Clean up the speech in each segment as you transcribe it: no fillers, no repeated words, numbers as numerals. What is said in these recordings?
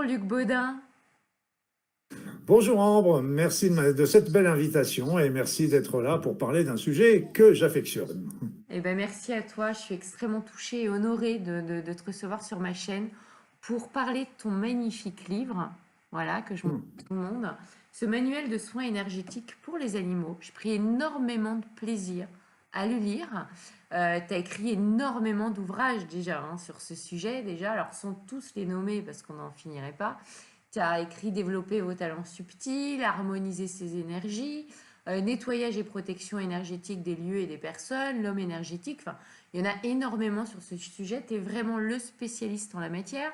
Luc Baudin. Bonjour Ambre, merci de cette belle invitation et merci d'être là pour parler d'un sujet que j'affectionne. Eh ben, merci à toi. Je suis extrêmement touchée et honorée de te recevoir sur ma chaîne pour parler de ton magnifique livre, voilà, que je montre Hmm. à tout le monde. Ce manuel de soins énergétiques pour les animaux. J'ai pris énormément de plaisir à le lire. Tu as écrit énormément d'ouvrages déjà sur ce sujet, déjà. Alors, sans tous les nommer parce qu'on n'en finirait pas. Tu as écrit Développer vos talents subtils, harmoniser ses énergies, nettoyage et protection énergétique des lieux et des personnes, l'homme énergétique. Enfin, il y en a énormément sur ce sujet. Tu es vraiment le spécialiste en la matière.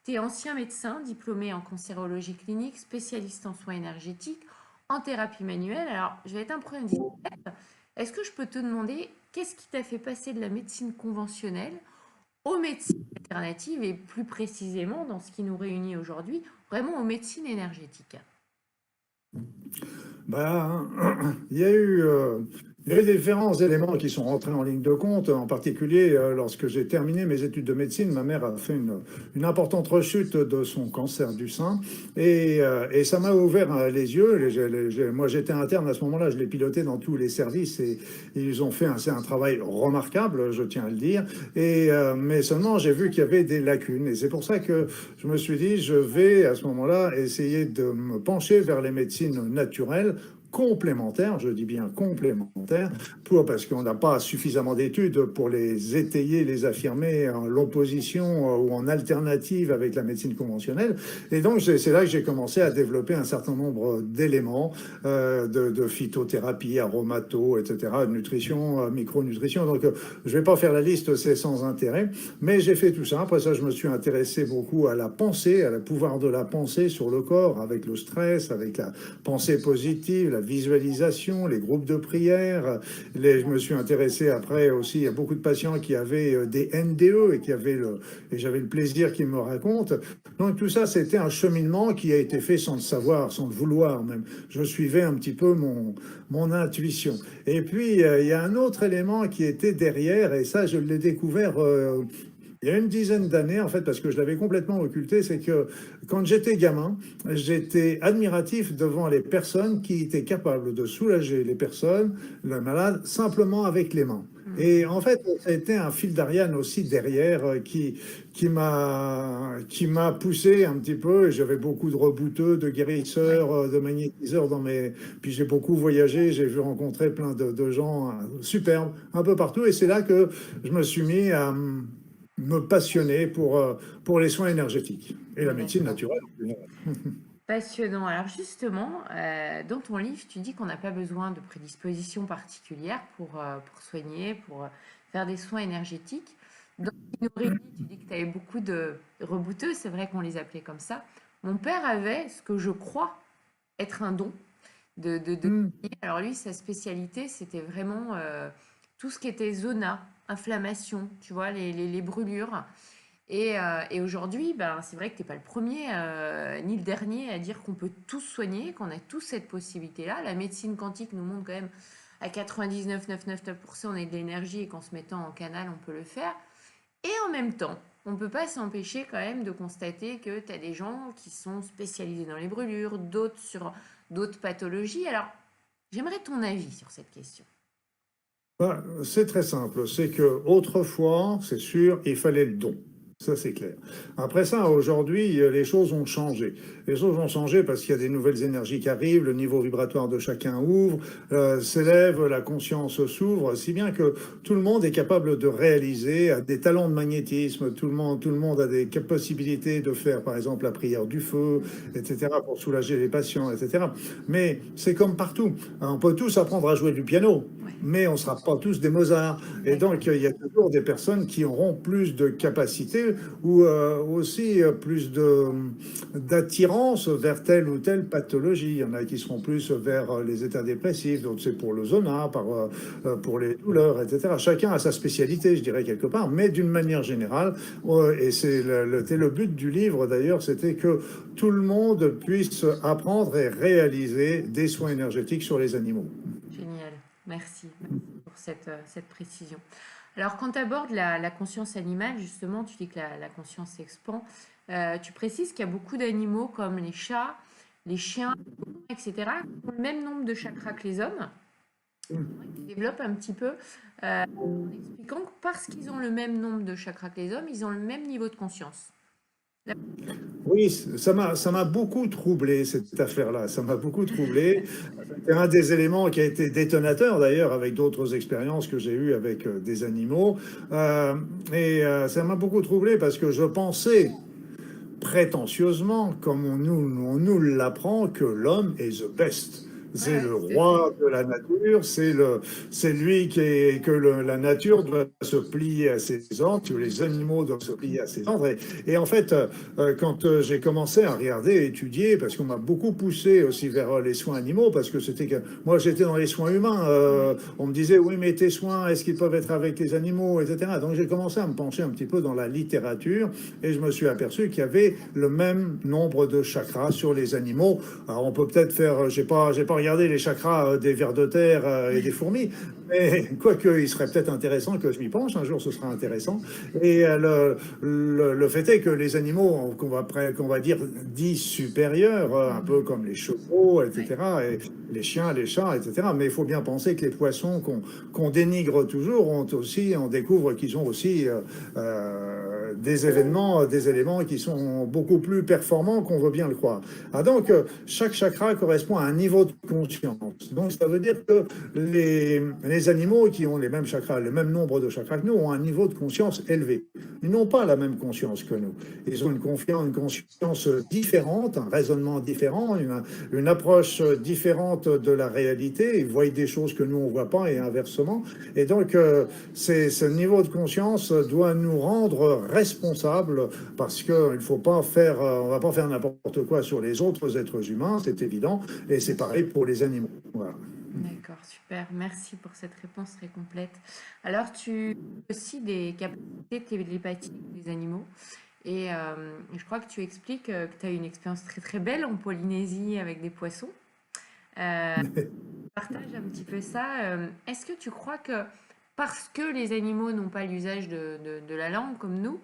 Tu es ancien médecin, diplômé en cancérologie clinique, spécialiste en soins énergétiques, en thérapie manuelle. Alors, je vais être un peu indiscrète. Est-ce que je peux te demander qu'est-ce qui t'a fait passer de la médecine conventionnelle aux médecines alternatives et plus précisément dans ce qui nous réunit aujourd'hui, vraiment aux médecines énergétiques? Ben, il y a eu différents éléments qui sont rentrés en ligne de compte. En particulier, lorsque j'ai terminé mes études de médecine, ma mère a fait une importante rechute de son cancer du sein et ça m'a ouvert les yeux. Moi, j'étais interne à ce moment-là, je l'ai piloté dans tous les services et ils ont fait c'est un travail remarquable, je tiens à le dire. Mais seulement, j'ai vu qu'il y avait des lacunes et c'est pour ça que je me suis dit, je vais à ce moment-là essayer de me pencher vers les médecines naturelles complémentaires, je dis bien complémentaires, parce qu'on n'a pas suffisamment d'études pour les étayer, les affirmer en l'opposition ou en alternative avec la médecine conventionnelle. Et donc, c'est là que j'ai commencé à développer un certain nombre d'éléments de phytothérapie, aromato, etc., nutrition, micronutrition. Donc, je ne vais pas faire la liste, c'est sans intérêt. Mais j'ai fait tout ça. Après ça, je me suis intéressé beaucoup à la pensée, à le pouvoir de la pensée sur le corps, avec le stress, avec la pensée positive, la visualisation, les groupes de prière. Je me suis intéressé après aussi à beaucoup de patients qui avaient des NDE et j'avais le plaisir qu'ils me racontent. Donc tout ça, c'était un cheminement qui a été fait sans le savoir, sans le vouloir même. Je suivais un petit peu mon intuition. Et puis, il y a un autre élément qui était derrière, et ça, je l'ai découvert il y a une dizaine d'années, en fait, parce que je l'avais complètement occulté, c'est que quand j'étais gamin, j'étais admiratif devant les personnes qui étaient capables de soulager les personnes, le malade, simplement avec les mains. Et en fait, ça a été un fil d'Ariane aussi derrière qui m'a poussé un petit peu. J'avais beaucoup de rebouteux, de Ouais. guérisseurs, de magnétiseurs dans mes. Puis j'ai beaucoup voyagé, j'ai vu rencontrer plein de gens superbes un peu partout. Et c'est là que je me suis mis à me passionner pour les soins énergétiques et la médecine D'accord. naturelle. Passionnant. Alors justement, dans ton livre, tu dis qu'on n'a pas besoin de prédispositions particulières pour soigner, pour faire des soins énergétiques. Dans ce qui nous réunit, tu dis que tu avais beaucoup de rebouteux, c'est vrai qu'on les appelait comme ça. Mon père avait ce que je crois être un don de Hmm. alors lui, sa spécialité, c'était vraiment tout ce qui était zona, inflammation, tu vois, les brûlures. Et aujourd'hui, ben, c'est vrai que tu n'es pas le premier ni le dernier à dire qu'on peut tous soigner, qu'on a tous cette possibilité-là. La médecine quantique nous montre quand même à 99,999% on est de l'énergie et qu'en se mettant en canal, on peut le faire. Et en même temps, on ne peut pas s'empêcher quand même de constater que tu as des gens qui sont spécialisés dans les brûlures, d'autres sur d'autres pathologies. Alors, j'aimerais ton avis sur cette question. C'est très simple. C'est que autrefois, c'est sûr, il fallait le don. Ça, c'est clair. Après ça, aujourd'hui, les choses ont changé. Les choses ont changé parce qu'il y a des nouvelles énergies qui arrivent, le niveau vibratoire de chacun ouvre, s'élève, la conscience s'ouvre, si bien que tout le monde est capable de réaliser, a des talents de magnétisme, tout le monde a des possibilités de faire, par exemple, la prière du feu, etc., pour soulager les patients, etc. Mais c'est comme partout. On peut tous apprendre à jouer du piano, Ouais, mais on ne sera pas tous des Mozart. Et d'accord. donc, il y a toujours des personnes qui auront plus de capacité ou aussi plus d'attirance vers telle ou telle pathologie. Il y en a qui seront plus vers les états dépressifs, d'autres c'est pour le zona, pour les douleurs, etc. Chacun a sa spécialité, je dirais, quelque part, mais d'une manière générale, et c'est le but du livre d'ailleurs, c'était que tout le monde puisse apprendre et réaliser des soins énergétiques sur les animaux. Génial. Merci. Merci pour cette précision. Alors, quand tu abordes la conscience animale, justement, tu dis que la conscience s'expand. Tu précises qu'il y a beaucoup d'animaux comme les chats, les chiens, etc., qui ont le même nombre de chakras que les hommes. Qui développent un petit peu en expliquant que parce qu'ils ont le même nombre de chakras que les hommes, ils ont le même niveau de conscience. Oui, ça m'a beaucoup troublé, cette affaire-là. Ça m'a beaucoup troublé. C'est un des éléments qui a été détonateur, d'ailleurs, avec d'autres expériences que j'ai eues avec des animaux. Euh, Ça m'a beaucoup troublé parce que je pensais prétentieusement, comme on nous l'apprend, que l'homme est the best. C'est Ouais, le tout à fait. roi de la nature, c'est lui la nature doit se plier à ses ordres, que les animaux doivent se plier à ses ordres. Et en fait, quand j'ai commencé à regarder, étudier, parce qu'on m'a beaucoup poussé aussi vers les soins animaux, parce que c'était que moi j'étais dans les soins humains, on me disait oui mais tes soins, est-ce qu'ils peuvent être avec les animaux, etc. Donc j'ai commencé à me pencher un petit peu dans la littérature et je me suis aperçu qu'il y avait le même nombre de chakras sur les animaux. Alors on peut peut-être faire, j'ai pas regardé les chakras des vers de terre et des fourmis, mais quoique il serait peut-être intéressant que je m'y penche, un jour ce sera intéressant. Et le fait est que les animaux qu'on va dire dits supérieurs, un peu comme les chevaux, Ouais. etc., et les chiens, les chats, etc. Mais il faut bien penser que les poissons qu'on dénigre toujours on découvre qu'ils ont aussi des éléments qui sont beaucoup plus performants qu'on veut bien le croire. Ah donc, chaque chakra correspond à un niveau de conscience. Donc, ça veut dire que les animaux qui ont les mêmes chakras, le même nombre de chakras que nous, ont un niveau de conscience élevé. Ils n'ont pas la même conscience que nous. Ils ont une conscience différente, un raisonnement différent, une approche différente de la réalité. Ils voient des choses que nous, on ne voit pas et inversement. Et donc, ce niveau de conscience doit nous rendre responsables parce qu'on ne faut pas faire, on va pas faire n'importe quoi sur les autres êtres humains, c'est évident, et c'est pareil pour les animaux. Voilà. D'accord, super. Merci pour cette réponse très complète. Alors, tu as aussi des capacités télépathiques des animaux. Et je crois que tu expliques que tu as eu une expérience très très belle en Polynésie avec des poissons. Euh, Partage un petit peu ça. Est-ce que tu crois que parce que les animaux n'ont pas l'usage de la langue comme nous,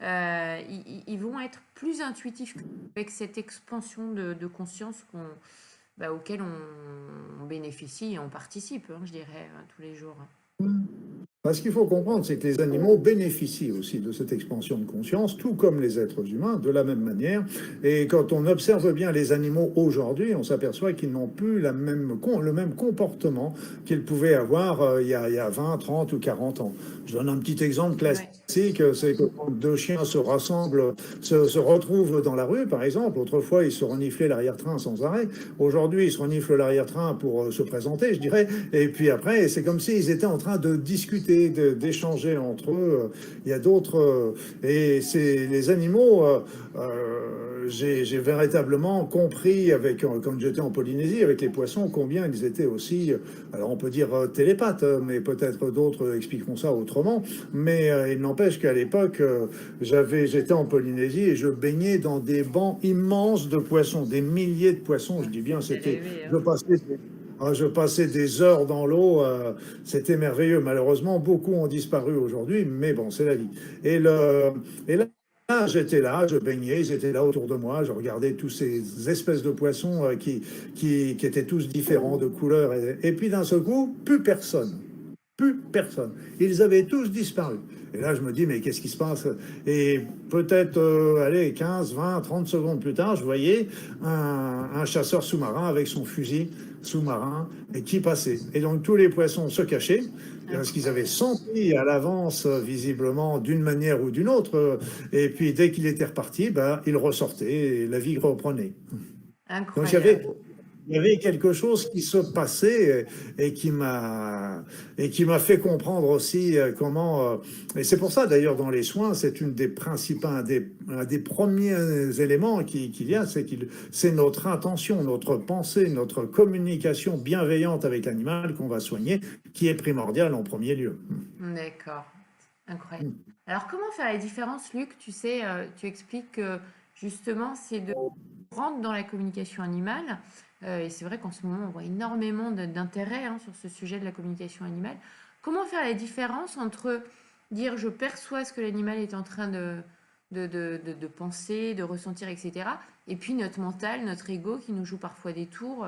ils vont être plus intuitifs avec cette expansion de conscience auquel on bénéficie et on participe, hein, je dirais, tous les jours. Ce qu'il faut comprendre, c'est que les animaux bénéficient aussi de cette expansion de conscience, tout comme les êtres humains, de la même manière. Et quand on observe bien les animaux aujourd'hui, on s'aperçoit qu'ils n'ont plus le même comportement qu'ils pouvaient avoir il y a 20, 30 ou 40 ans. Je donne un petit exemple classique. Ouais. C'est que quand deux chiens se rassemblent, se retrouvent dans la rue, par exemple. Autrefois, ils se reniflaient l'arrière-train sans arrêt. Aujourd'hui, ils se reniflent l'arrière-train pour se présenter, je dirais. Et puis après, c'est comme s'ils étaient en train de discuter, d'échanger entre eux. Il y a d'autres. Et c'est les animaux. J'ai véritablement compris, quand j'étais en Polynésie, avec les poissons, combien ils étaient aussi. Alors on peut dire télépathes, mais peut-être d'autres expliqueront ça autrement. Mais il n'empêche qu'à l'époque, j'étais en Polynésie et je baignais dans des bancs immenses de poissons, des milliers de poissons. Je dis bien, C'est rêvé, je hein. passais je passais des heures dans l'eau, c'était merveilleux. Malheureusement, beaucoup ont disparu aujourd'hui, mais bon, c'est la vie. Et, le, et là, j'étais là, je baignais, ils étaient là autour de moi, je regardais tous ces espèces de poissons qui étaient tous différents de couleur. Et puis d'un seul coup, plus personne. Plus personne. Ils avaient tous disparu. Et là, je me dis, mais qu'est-ce qui se passe? Et peut-être, allez, 15, 20, 30 secondes plus tard, je voyais un chasseur sous-marin avec son fusil sous-marin et qui passait. Et donc, tous les poissons se cachaient parce qu'ils avaient Incroyable. senti à l'avance, visiblement, d'une manière ou d'une autre. Et puis, dès qu'il était reparti, ben, il ressortait et la vie reprenait. Donc, Incroyable. il y avait quelque chose qui se passait et qui m'a fait comprendre aussi comment. Et c'est pour ça d'ailleurs dans les soins, c'est une des principaux, un des premiers éléments qu'il y a, c'est notre intention, notre pensée, notre communication bienveillante avec l'animal qu'on va soigner, qui est primordiale en premier lieu. D'accord. Incroyable. Alors, comment faire la différence, Luc? Tu sais, tu expliques que justement, c'est de rentrer dans la communication animale. Et c'est vrai qu'en ce moment, on voit énormément d'intérêt hein, sur ce sujet de la communication animale. Comment faire la différence entre dire je perçois ce que l'animal est en train de penser, de ressentir, etc. Et puis notre mental, notre ego qui nous joue parfois des tours.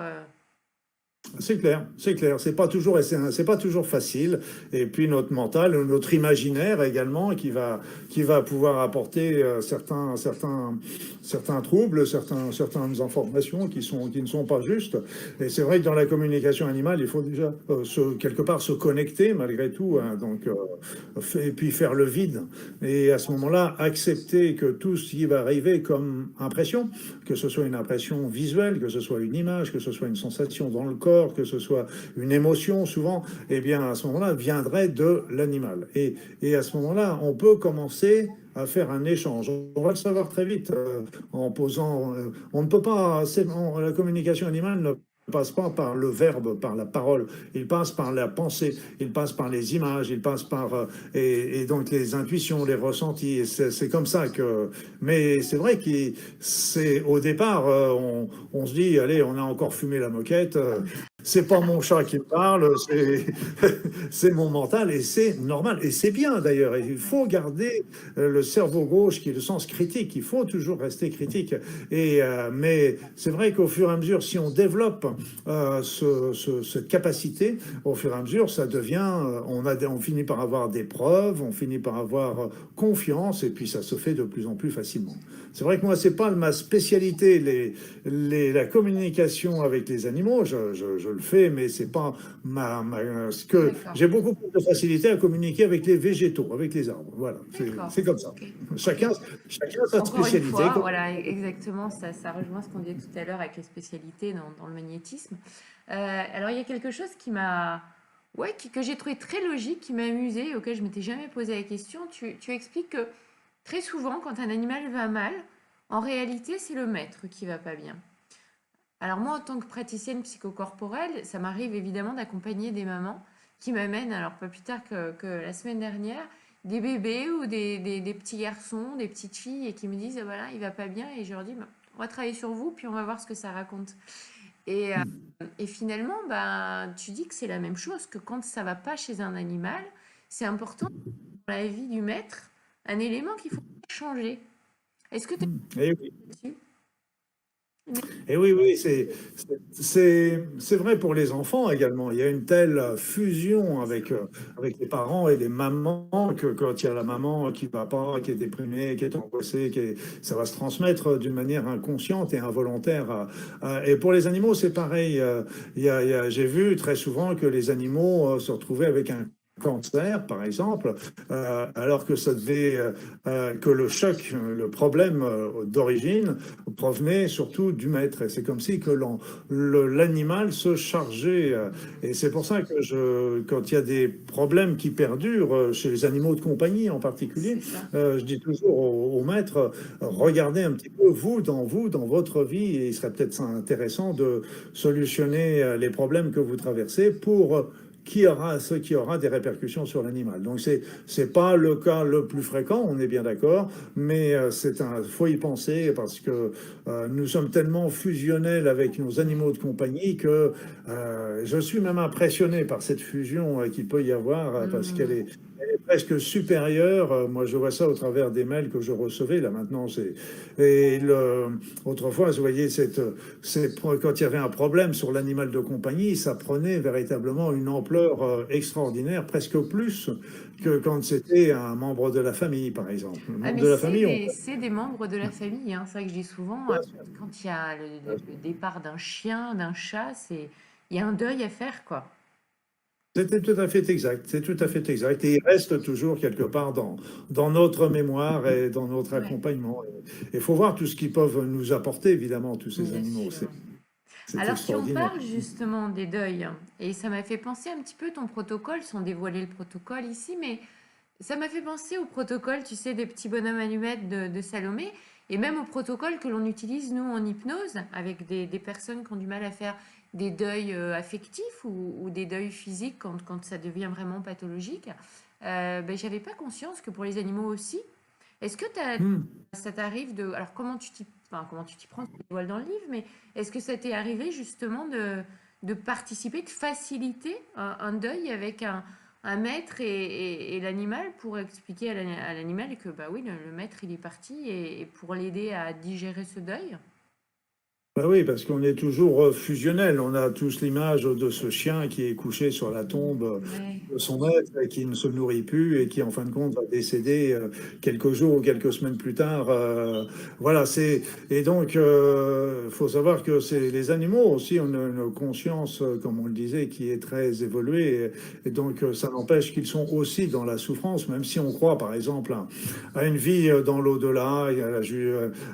C'est clair, c'est clair. C'est pas toujours facile. Et puis notre mental, notre imaginaire également, qui va pouvoir apporter certains troubles, certaines informations qui ne sont pas justes. Et c'est vrai que dans la communication animale, il faut déjà quelque part se connecter malgré tout, hein, et puis faire le vide. Et à ce moment-là, accepter que tout ce qui va arriver comme impression, que ce soit une impression visuelle, que ce soit une image, que ce soit une sensation dans le corps, que ce soit une émotion souvent, eh bien à ce moment-là viendrait de l'animal. Et à ce moment-là, on peut commencer à faire un échange. On va le savoir très vite en posant. On ne peut pas. La communication animale ne passe pas par le verbe, par la parole. Il passe par la pensée, il passe par les images, il passe par et donc les intuitions, les ressentis. C'est comme ça que. Mais c'est vrai que c'est au départ, on se dit, allez, on a encore fumé la moquette. C'est pas mon chat qui me parle, c'est mon mental et c'est normal. Et c'est bien d'ailleurs. Il faut garder le cerveau gauche qui est le sens critique. Il faut toujours rester critique. Mais c'est vrai qu'au fur et à mesure, si on développe cette capacité, au fur et à mesure, ça devient, on finit par avoir des preuves, on finit par avoir confiance et puis ça se fait de plus en plus facilement. C'est vrai que moi, c'est pas ma spécialité, la communication avec les animaux. Je le fais, mais c'est pas ce que j'ai beaucoup plus de facilité à communiquer avec les végétaux, avec les arbres. Voilà, c'est comme ça. Okay. Chacun a sa Encore spécialité. Une fois, voilà, exactement, ça rejoint ce qu'on disait tout à l'heure avec les spécialités dans le magnétisme. Alors, il y a quelque chose que j'ai trouvé très logique, qui m'a amusé, auquel je m'étais jamais posé la question. Tu expliques que très souvent, quand un animal va mal, en réalité, c'est le maître qui va pas bien. Alors moi, en tant que praticienne psychocorporelle, ça m'arrive évidemment d'accompagner des mamans qui m'amènent, alors pas plus tard que la semaine dernière, des bébés ou des petits garçons, des petites filles, et qui me disent, voilà, il va pas bien, et je leur dis, bah, on va travailler sur vous, puis on va voir ce que ça raconte. Et finalement, bah, tu dis que c'est la même chose, que quand ça va pas chez un animal, c'est important dans la vie du maître, un élément qu'il faut changer. Est-ce que tu es Et oui. là-dessus? Et oui, oui, c'est vrai pour les enfants également. Il y a une telle fusion avec les parents et les mamans que quand il y a la maman qui va pas, qui est déprimée, qui est angoissée, ça va se transmettre d'une manière inconsciente et involontaire. Et pour les animaux, c'est pareil. J'ai vu très souvent que les animaux se retrouvaient avec un cancer, par exemple, alors que ça devait, que le choc, le problème d'origine provenait surtout du maître. Et c'est comme si que l'animal se chargeait. Et c'est pour ça que quand il y a des problèmes qui perdurent, chez les animaux de compagnie en particulier, je dis toujours au maître, regardez un petit peu vous, dans votre vie, et il serait peut-être intéressant de solutionner les problèmes que vous traversez pour ce qui aura des répercussions sur l'animal. Donc c'est pas le cas le plus fréquent, on est bien d'accord, mais faut y penser parce que nous sommes tellement fusionnels avec nos animaux de compagnie que je suis même impressionné par cette fusion qu'il peut y avoir parce elle est presque supérieure. Moi, je vois ça au travers des mails que je recevais. Là, maintenant, autrefois, vous voyez, quand il y avait un problème sur l'animal de compagnie, ça prenait véritablement une ampleur extraordinaire, presque plus que quand c'était un membre de la famille, par exemple. Le Ah, membre mais de la famille, c'est des membres de la famille, hein. C'est vrai que je dis souvent, quand il y a le départ d'un chien, d'un chat, il y a un deuil à faire, quoi. c'était tout à fait exact. C'est tout à fait exact. Et il reste toujours quelque part dans notre mémoire et dans notre Ouais, accompagnement. Il faut voir tout ce qu'ils peuvent nous apporter, évidemment, tous ces bien animaux. sûr. C'est Alors, si on extraordinaire. parle justement des deuils, et ça m'a fait penser un petit peu ton protocole, sans dévoiler le protocole ici, mais ça m'a fait penser au protocole, tu sais, des petits bonhommes allumettes de Salomé, et même au protocole que l'on utilise, nous, en hypnose, avec des personnes qui ont du mal à faire des deuils affectifs ou des deuils physiques quand ça devient vraiment pathologique. Ben, j'avais pas conscience que pour les animaux aussi. Est-ce que Hmm. ça t'arrive de... Alors, comment tu t'y prends, tu le dévoiles dans le livre, mais est-ce que ça t'est arrivé justement de participer, de faciliter un deuil avec un maître et l'animal pour expliquer à l'animal que bah oui, le maître il est parti et pour l'aider à digérer ce deuil. Bah oui, parce qu'on est toujours fusionnel. On a tous l'image de ce chien qui est couché sur la tombe Ouais. de son maître et qui ne se nourrit plus et qui, en fin de compte, va décéder quelques jours ou quelques semaines plus tard. Voilà, c'est et donc faut savoir que c'est les animaux aussi ont une conscience, comme on le disait, qui est très évoluée et donc ça n'empêche qu'ils sont aussi dans la souffrance, même si on croit, par exemple, à une vie dans l'au-delà. Il y a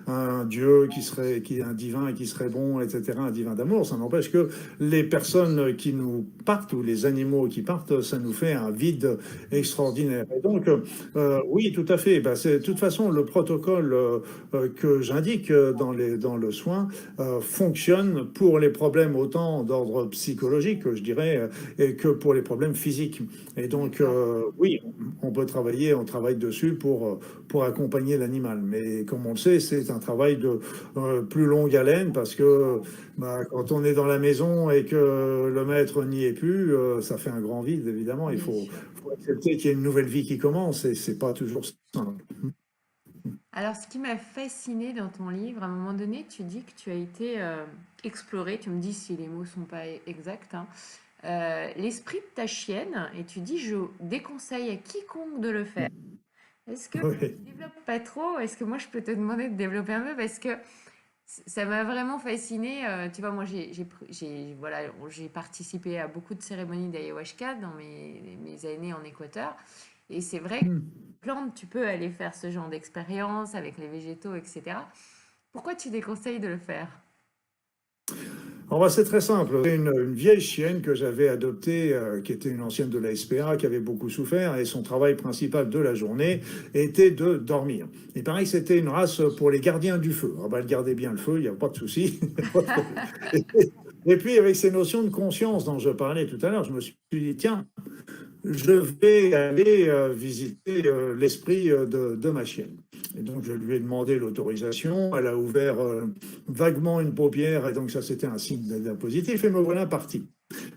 un Dieu qui serait, qui est un divin qui serait bon, etc., un divin d'amour. Ça n'empêche que les personnes qui nous partent ou les animaux qui partent, ça nous fait un vide extraordinaire. Et donc, oui, tout à fait. Ben, c'est de toute façon le protocole que j'indique dans le soin fonctionne pour les problèmes autant d'ordre psychologique, je dirais, et que pour les problèmes physiques. Et donc, D'accord. oui, on peut travailler, on travaille dessus pour accompagner l'animal. Mais comme on le sait, c'est un travail de plus longue haleine parce que bah, quand on est dans la maison et que le maître n'y est plus, ça fait un grand vide, évidemment. Bien sûr. Faut accepter qu'il y a une nouvelle vie qui commence et c'est pas toujours simple. Alors, ce qui m'a fasciné dans ton livre, à un moment donné, tu dis que tu as été explorer, tu me dis si les mots sont pas exacts, hein, l'esprit de ta chienne, et tu dis, je déconseille à quiconque de le faire. Est-ce que Oui. tu développes pas trop? Est-ce que moi je peux te demander de développer un peu? Parce que ça m'a vraiment fascinée. Tu vois, moi voilà, j'ai participé à beaucoup de cérémonies d'ayahuasca dans mes années en Équateur. Et c'est vrai que plante, tu peux aller faire ce genre d'expérience avec les végétaux, etc. Pourquoi tu déconseilles de le faire? Alors, bah, c'est très simple. C'est une vieille chienne que j'avais adoptée, qui était une ancienne de la SPA, qui avait beaucoup souffert, et son travail principal de la journée était de dormir. Il paraît que c'était une race pour les gardiens du feu. Ah bah, elle gardait bien le feu, il n'y a pas de souci, pas de problème. Et puis, avec ces notions de conscience dont je parlais tout à l'heure, je me suis dit, tiens, je vais aller visiter l'esprit de ma chienne. Et donc, je lui ai demandé l'autorisation. Elle a ouvert vaguement une paupière, et donc ça, c'était un signe d'un positif, et me voilà parti.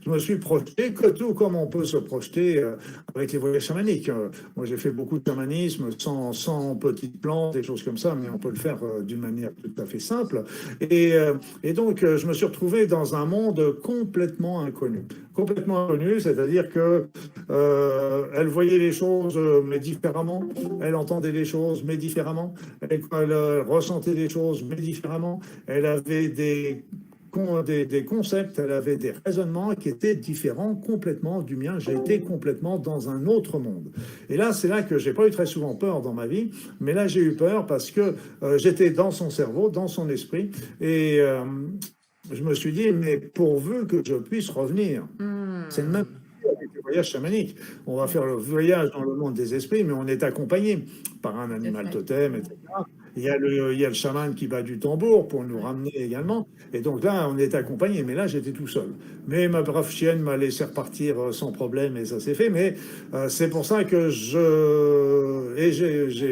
Je me suis projeté, que tout comme on peut se projeter avec les voyages chamaniques. Moi, j'ai fait beaucoup de chamanisme sans petites plantes, des choses comme ça, mais on peut le faire d'une manière tout à fait simple. Et donc, je me suis retrouvé dans un monde complètement inconnu. Complètement inconnu, c'est-à-dire que elle voyait les choses, mais différemment. Elle entendait les choses, mais différemment. Elle ressentait les choses, mais différemment. Elle avait des concepts, elle avait des raisonnements qui étaient différents complètement du mien. J'ai été complètement dans un autre monde. Et là, c'est là que j'ai pas eu très souvent peur dans ma vie, mais là, j'ai eu peur parce que j'étais dans son cerveau, dans son esprit, et je me suis dit, mais pourvu que je puisse revenir. C'est le même Hmm. avec le voyage chamanique. On va faire le voyage dans le monde des esprits, mais on est accompagné par un Tout à animal fait. totem, etc. Il y a le chaman qui bat du tambour pour nous Ouais. ramener également. Et donc là, on est accompagné. Mais là, j'étais tout seul. Mais ma brave chienne m'a laissé repartir sans problème et ça s'est fait. Mais c'est pour ça que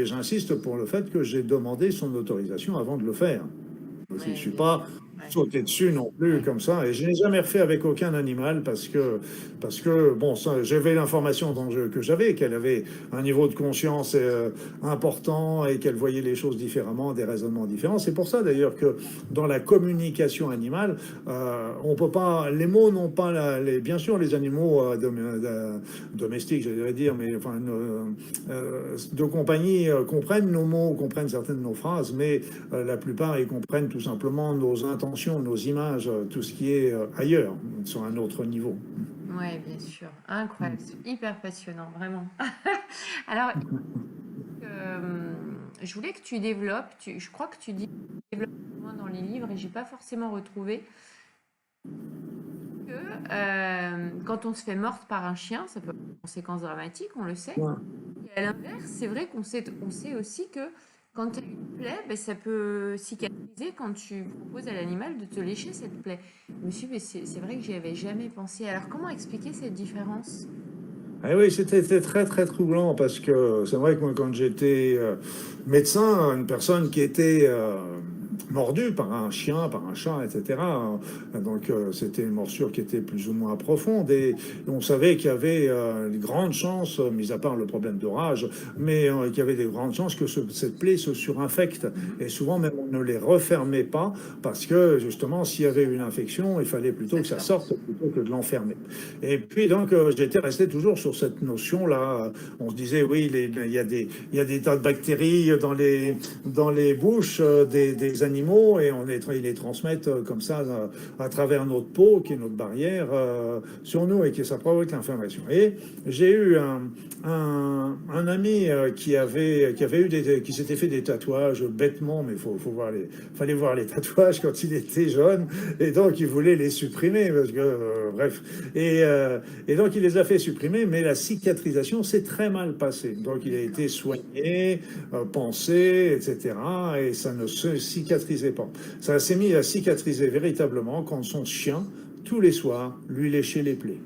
j'insiste pour le fait que j'ai demandé son autorisation avant de le faire. Je ne Ouais, suis bien pas sûr. Ouais. sauté dessus non plus Ouais. comme ça. Et je n'ai jamais refait avec aucun animal parce que bon, j'avais l'information que j'avais, qu'elle avait un niveau de conscience important et qu'elle voyait les choses différemment, des raisonnements différents. C'est pour ça d'ailleurs que dans la communication animale, on peut pas, les mots n'ont pas bien sûr les animaux domestiques, j'allais dire, mais enfin, de compagnie comprennent nos mots, comprennent certaines de nos phrases, mais la plupart, ils comprennent tout simplement nos intentions, nos images, tout ce qui est ailleurs, sur un autre niveau. Ouais, bien sûr. Incroyable. C'est hyper passionnant, vraiment. Alors, je voulais que tu développes, je crois que tu dis développes moins dans les livres et j'ai pas forcément retrouvé que quand on se fait morte par un chien, ça peut avoir des conséquences dramatiques, on le sait. Et à l'inverse, c'est vrai on sait aussi que quand tu as une plaie, ben, ça peut cicatriser quand tu proposes à l'animal de te lécher cette plaie. Je me suis dit, mais c'est vrai que j'y avais jamais pensé. Alors, comment expliquer cette différence? Ah oui, c'était très très troublant parce que c'est vrai que moi quand j'étais médecin, une personne qui était mordu par un chien, par un chat, etc. Donc c'était une morsure qui était plus ou moins profonde et on savait qu'il y avait de grandes chances, mis à part le problème de rage, mais qu'il y avait des grandes chances que cette plaie se surinfecte. Et souvent même on ne les refermait pas parce que justement s'il y avait une infection, il fallait plutôt que ça sorte plutôt que de l'enfermer. Et puis donc j'étais resté toujours sur cette notion-là. On se disait oui, il y a des tas de bactéries dans les bouches des animaux et ils les transmettent comme ça à travers notre peau, qui est notre barrière sur nous et qui ça provoque l'inflammation. Et j'ai eu un ami qui s'était fait des tatouages bêtement, mais fallait voir les tatouages quand il était jeune et donc il voulait les supprimer parce que bref et donc il les a fait supprimer, mais la cicatrisation s'est très mal passée. Donc il a été soigné, pensé, etc. Et ça ne se cicatrisait pas. Ça s'est mis à cicatriser véritablement quand son chien, tous les soirs, lui léchait les plaies.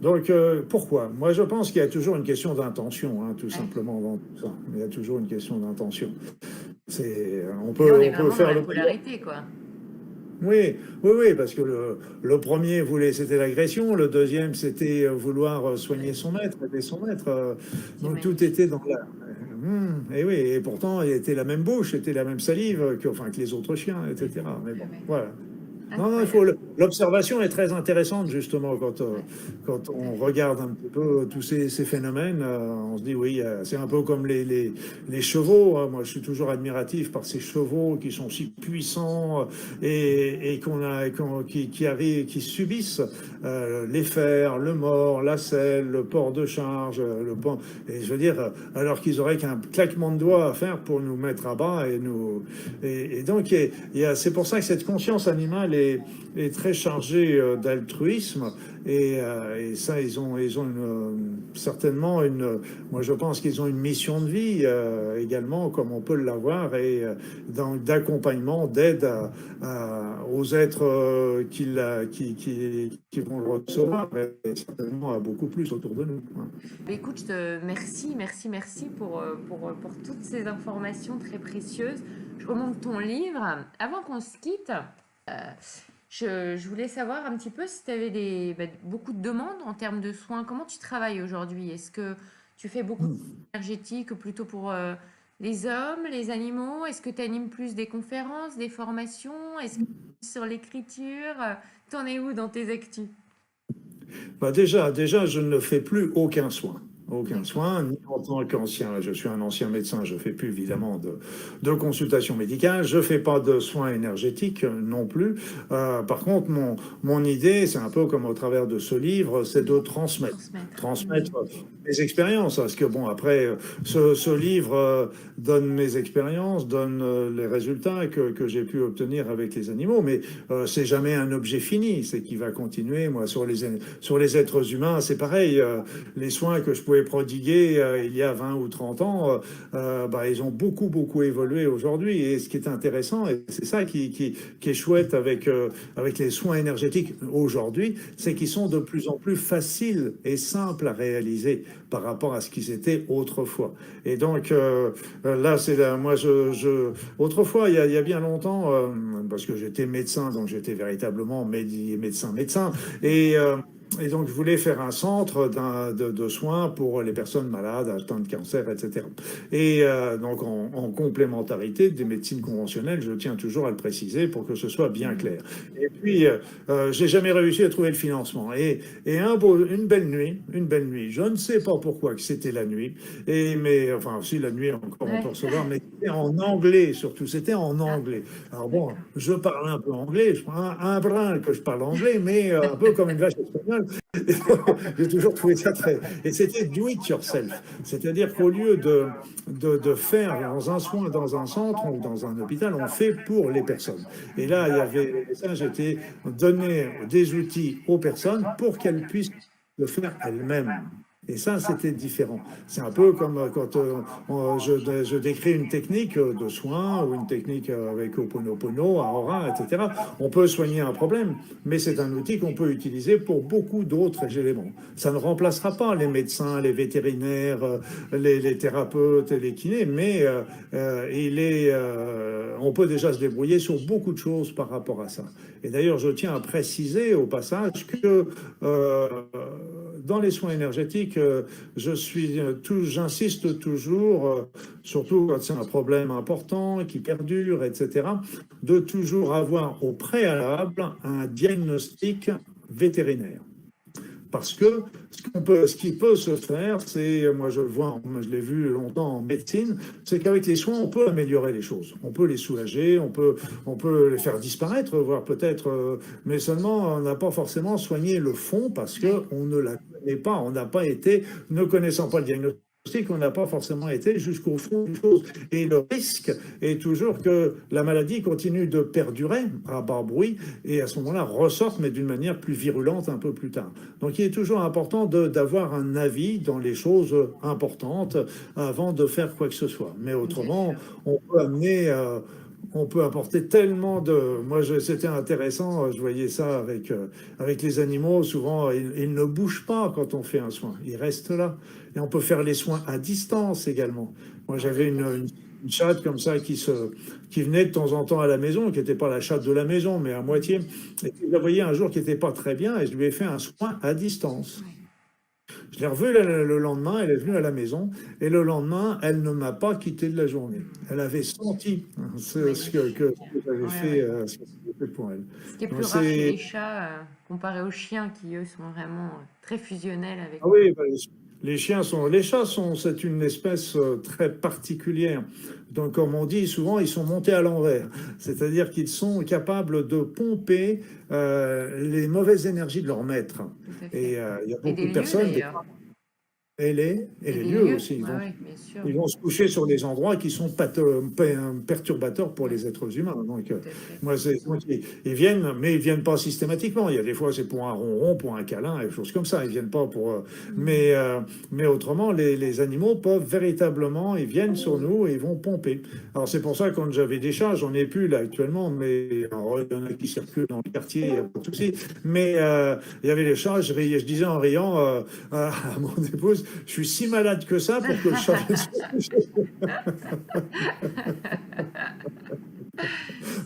Donc, pourquoi? Moi, je pense qu'il y a toujours une question d'intention, hein, tout simplement, dans tout ça. Il y a toujours une question d'intention. Et là, on est On peut vraiment dans faire la le... polarité, quoi. Oui, parce que le premier c'était l'agression, le deuxième, c'était vouloir soigner son maître, aider son maître. C'est Donc, tout magnifique. était dans la... et oui, et pourtant, il était la même bouche, c'était la même salive enfin, que les autres chiens, Ouais, etc. Mais bon, ouais. voilà. Non, non, Incroyable. l'observation est très intéressante justement Ouais, quand tout à on fait. regarde un petit peu tous ces phénomènes. On se dit oui, c'est un peu comme les chevaux, hein. Moi, je suis toujours admiratif par ces chevaux qui sont si puissants et qui subissent les fers, le mort, la selle, le port de charge, et je veux dire, alors qu'ils auraient qu'un claquement de doigts à faire pour nous mettre à bas et donc c'est pour ça que cette conscience animale est très chargée d'altruisme et ça ils ont certainement moi je pense qu'ils ont une mission de vie également comme on peut l'avoir et d'accompagnement, d'aide aux êtres qui vont le recevoir et certainement à beaucoup plus autour de nous, hein. Bah, écoute, merci pour toutes ces informations très précieuses. Je remonte ton livre. Avant qu'on se quitte, je voulais savoir un petit peu si tu avais beaucoup de demandes en termes de soins. Comment tu travailles aujourd'hui? Est-ce que tu fais beaucoup de soins énergétiques plutôt pour les hommes, les animaux? Est-ce que tu animes plus des conférences, des formations? Est-ce que tu es sur l'écriture? T'en es où dans tes actus? Bah déjà, je ne fais plus aucun soin. Aucun D'accord. soin, ni en tant qu'ancien, je suis un ancien médecin, je fais plus évidemment de consultation médicale, je fais pas de soins énergétiques non plus. Par contre, mon idée, c'est un peu comme au travers de ce livre, c'est de transmettre. Transmettre. Transmettre mes expériences, parce que bon, après, ce livre donne mes expériences, donne les résultats que j'ai pu obtenir avec les animaux, mais c'est jamais un objet fini, c'est qu'il va continuer. Moi, sur les êtres humains, c'est pareil. Les soins que je pouvais prodiguer il y a 20 ou 30 ans, bah, ils ont beaucoup évolué aujourd'hui. Et ce qui est intéressant, et c'est ça qui est chouette avec les soins énergétiques aujourd'hui, c'est qu'ils sont de plus en plus faciles et simples à réaliser par rapport à ce qu'ils étaient autrefois. Et donc, là, moi, autrefois, il y a bien longtemps, parce que j'étais médecin, donc j'étais véritablement médecin, et et donc, je voulais faire un centre de soins pour les personnes malades, atteintes de cancer, etc. Et donc, en complémentarité des médecines conventionnelles, je tiens toujours à le préciser pour que ce soit bien Mhm. clair. Et puis, j'ai jamais réussi à trouver le financement. Et une belle nuit, je ne sais pas pourquoi que c'était la nuit, mais enfin, si la nuit encore on peut Ouais. recevoir, mais c'était en anglais surtout, c'était en Ah, anglais. Alors bon, d'accord. je parle un peu anglais, je prends un brin que je parle anglais, mais un peu comme une vache espagnole. J'ai toujours trouvé ça très... Et c'était do it yourself. C'est-à-dire qu'au lieu de faire dans un soin, dans un centre ou dans un hôpital, on fait pour les personnes. Et là, il y avait ça, j'étais donné des outils aux personnes pour qu'elles puissent le faire elles-mêmes. Et ça, c'était différent. C'est un peu comme quand je décris une technique de soins ou une technique avec Ho'oponopono, Aura, etc. On peut soigner un problème, mais c'est un outil qu'on peut utiliser pour beaucoup d'autres éléments. Ça ne remplacera pas les médecins, les vétérinaires, les thérapeutes et les kinés, mais on peut déjà se débrouiller sur beaucoup de choses par rapport à ça. Et d'ailleurs, je tiens à préciser au passage que euh, dans les soins énergétiques, j'insiste toujours, surtout quand c'est un problème important qui perdure, etc., de toujours avoir au préalable un diagnostic vétérinaire. Parce que ce qui peut se faire, c'est, moi je le vois, moi je l'ai vu longtemps en médecine, c'est qu'avec les soins, on peut améliorer les choses. On peut les soulager, on peut les faire disparaître, voire peut-être, mais seulement on n'a pas forcément soigné le fond parce qu'on ne la connaît pas, on n'a pas été, ne connaissant pas le diagnostic, on n'a pas forcément été jusqu'au fond des choses. Et le risque est toujours que la maladie continue de perdurer à bas bruit et à ce moment-là ressorte, mais d'une manière plus virulente un peu plus tard. Donc il est toujours important d'avoir un avis dans les choses importantes avant de faire quoi que ce soit. Mais Bien autrement, sûr. on peut amener... on peut apporter tellement de... Moi, c'était intéressant, je voyais ça avec les animaux. Souvent, ils ne bougent pas quand on fait un soin. Ils restent là. Et on peut faire les soins à distance également. Moi, Ouais, j'avais tout à fait. une chatte comme ça qui venait de temps en temps à la maison, qui n'était pas la chatte de la maison, mais à moitié. Et puis, je la voyais un jour qui n'était pas très bien et je lui ai fait un soin à distance. Ouais. Je l'ai revue le lendemain, elle est venue à la maison, et le lendemain, elle ne m'a pas quitté de la journée. Elle avait senti Magnifique. ce que j'avais Ouais, ouais. fait pour elle. Ce qui est plus Donc rare chez c'est... les chats, comparé aux chiens qui, eux, sont vraiment très fusionnels avec Ah oui, bah, les chats sont, c'est une espèce très particulière. Donc, comme on dit souvent, ils sont montés à l'envers. C'est-à-dire qu'ils sont capables de pomper les mauvaises énergies de leur maître. tout à fait. Et il y a Et beaucoup des de lieux, personnes, d'ailleurs. et Et les des lieux lieux. aussi. Ouais, ouais, bien sûr. Ils vont se coucher sur des endroits qui sont perturbateurs pour Ouais, les êtres humains. Donc, tout à fait. ils viennent, mais ils viennent pas systématiquement. Il y a des fois, c'est pour un ronron, pour un câlin, et des choses comme ça. Ils viennent pas pour. Mhm. Mais autrement, les animaux peuvent véritablement, ils viennent sur nous et ils vont pomper. Alors, c'est pour ça, quand j'avais des chats, j'en ai plus là actuellement, mais alors, il y en a qui circulent dans le quartier, il n'y a pas de souci. Mais il y avait les chats, je disais en riant à mon épouse, je suis si malade que ça pour que le chat vienne se coucher.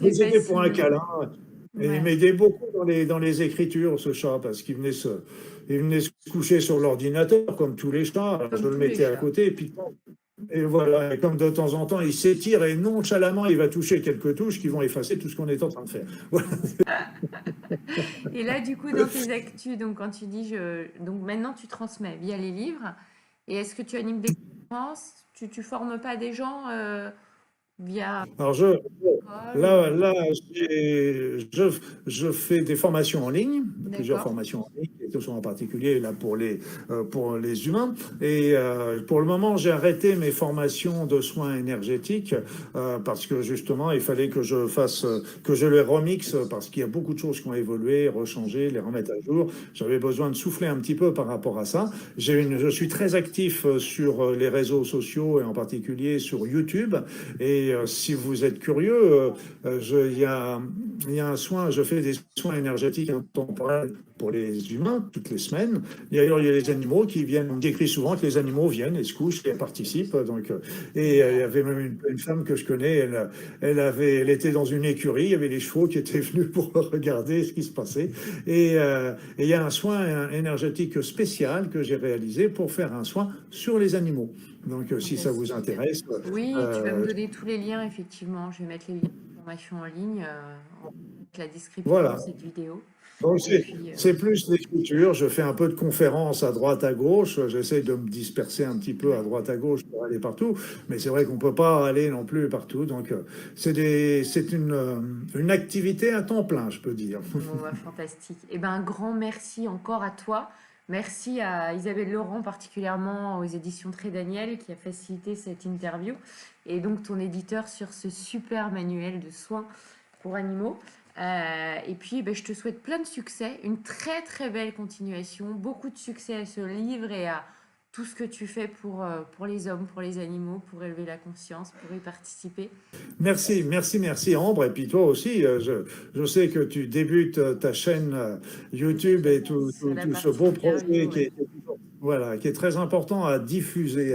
Mais C'est c'était pour un fascinant. câlin. Et il Ouais. m'aidait beaucoup dans les écritures, ce chat, parce il venait se coucher sur l'ordinateur, comme tous les chats. Alors Comme je le tous les mettais à chats. côté, et voilà. Et comme de temps en temps, il s'étire et nonchalamment, il va toucher quelques touches qui vont effacer tout ce qu'on est en train de faire. Voilà. Et là, du coup, dans tes actus, donc quand tu dis donc maintenant tu transmets via les livres. Et est-ce que tu animes des conférences? Tu formes pas des gens via Alors, l'école ou... là je fais des formations en ligne, plusieurs D'accord, formations en ligne, et sont en particulier là pour les humains. Et pour le moment, j'ai arrêté mes formations de soins énergétiques parce que justement, il fallait que que je les remixe parce qu'il y a beaucoup de choses qui ont évolué, rechangé, les remettre à jour. J'avais besoin de souffler un petit peu par rapport à ça. Je suis très actif sur les réseaux sociaux et en particulier sur YouTube. Et si vous êtes curieux, il y a un soin, je fais des soins énergétiques intemporels pour les humains toutes les semaines. D'ailleurs, il y a les animaux qui viennent, on me décrit souvent que les animaux viennent et se couchent et participent. Donc, il y génial. avait même une femme que je connais, elle était dans une écurie, il y avait les chevaux qui étaient venus pour regarder ce qui se passait. Et il y a un soin énergétique spécial que j'ai réalisé pour faire un soin sur les animaux. Donc, si ça vous Fantastique. intéresse, Oui, tu vas me euh, donner tous les liens, effectivement. Je vais mettre les liens de formation en ligne en la description de voilà. cette vidéo. Donc, Et puis, c'est plus l'écriture. Je fais un peu de conférences à droite, à gauche. J'essaie de me disperser un petit peu à ouais. droite, à gauche pour aller partout. Mais c'est vrai qu'on ne peut pas aller non plus partout. Donc, c'est une activité à temps plein, je peux dire. Bon, bah, fantastique. Eh ben, un grand merci encore à toi. Merci à Isabelle Laurent, particulièrement aux éditions Très Daniel, qui a facilité cette interview. Et donc, ton éditeur sur ce super manuel de soins pour animaux. Et puis, ben, je te souhaite plein de succès, une très très belle continuation, beaucoup de succès à ce livre et à tout ce que tu fais pour les hommes, pour les animaux, pour élever la conscience, pour y participer. Merci, merci, merci Ambre. Et puis toi aussi, je sais que tu débutes ta chaîne YouTube et Sur la tout ce partie beau interview, projet ouais. voilà, qui est très important à diffuser,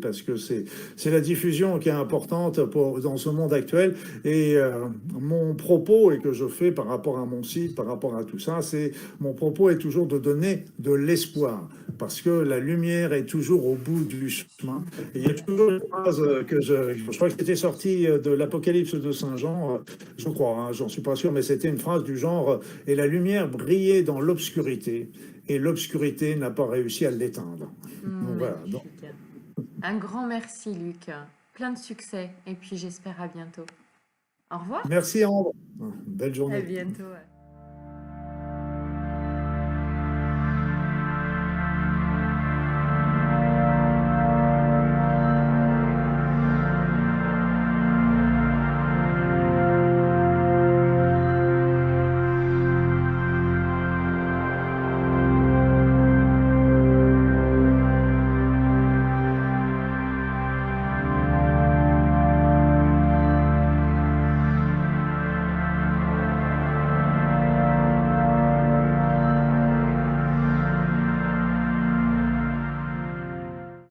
parce que c'est la diffusion qui est importante dans ce monde actuel. Et mon propos, et que je fais par rapport à mon site, par rapport à tout ça, mon propos est toujours de donner de l'espoir, parce que la lumière est toujours au bout du chemin. Et il y a toujours une phrase que je crois que c'était sorti de l'Apocalypse de Saint Jean, je crois, hein, j'en suis pas sûr, mais c'était une phrase du genre et la lumière brillait dans l'obscurité, et l'obscurité n'a pas réussi à l'éteindre. Donc voilà. Donc, Magnifique. Un grand merci, Luc. Plein de succès. Et puis, j'espère à bientôt. Au revoir. merci Ambre. Belle À journée. bientôt.